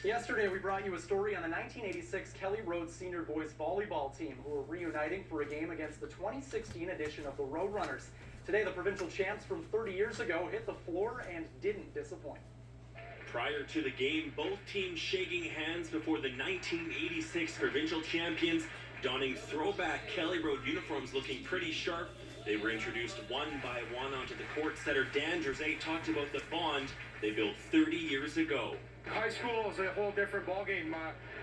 Yesterday, we brought you a story on the 1986 Kelly Road Senior Boys Volleyball team who are reuniting for a game against the 2016 edition of the Roadrunners. Today, the provincial champs from 30 years ago hit the floor and didn't disappoint. Prior to the game, both teams shaking hands before the 1986 provincial champions, donning throwback Kelly Road uniforms looking pretty sharp. They were introduced one by one onto the court. Setter Dan Jersey talked about the bond they built 30 years ago. High school is a whole different ballgame.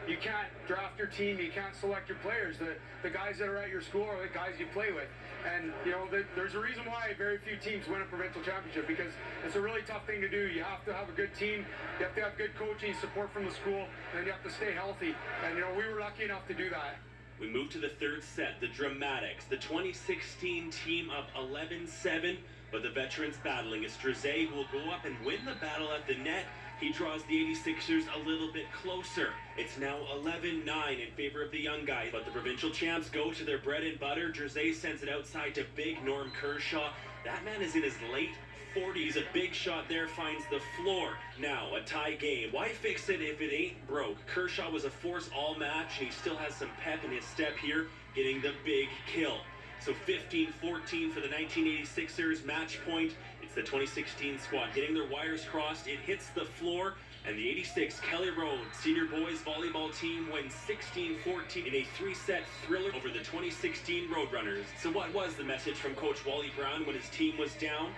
You can't draft your team, you can't select your players. The guys that are at your school are the guys you play with. And, you know, there's a reason why very few teams win a provincial championship, because it's a really tough thing to do. You have to have a good team, you have to have good coaching, support from the school, and then you have to stay healthy. And, you know, we were lucky enough to do that. We move to the third set, the dramatics. The 2016 team up 11-7, but the veterans battling. It's Jersey who will go up and win the battle at the net. He draws the 86ers a little bit closer. It's now 11-9 in favor of the young guys, but the provincial champs go to their bread and butter. Jersey sends it outside to big Norm Kershaw. That man is in his late 40s. A big shot there finds the floor. Now a tie game. Why fix it if it ain't broke? Kershaw was a force all match, and he still has some pep in his step here, getting the big kill. So 15-14 for the 1986ers, match point. It's the 2016 squad getting their wires crossed. It hits the floor, and the 86 Kelly Road Senior Boys Volleyball team wins 16-14 in a three-set thriller over the 2016 Roadrunners. So what was the message from Coach Wally Brown when his team was down?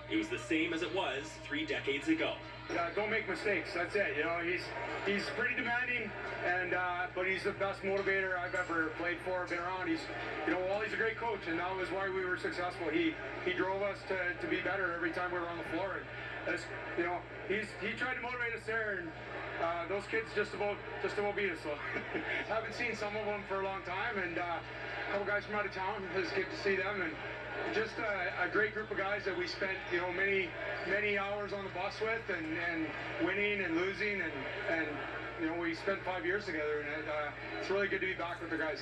It was the same as it was 3 decades ago. Don't make mistakes. That's it. You know, he's pretty demanding, and but he's the best motivator I've ever played for, been around. He's, you know, Wally's a great coach, and that was why we were successful. He drove us to be better every time we were on the floor. And as, you know, he tried to motivate us there, and those kids just about beat us. So haven't seen some of them for a long time, and a couple guys from out of town. It's good to see them, and just a great group of guys that we spent, you know, many hours on the bus with, and winning and losing, and you know, we spent 5 years together, and it's really good to be back with the guys.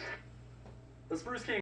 The Spurs came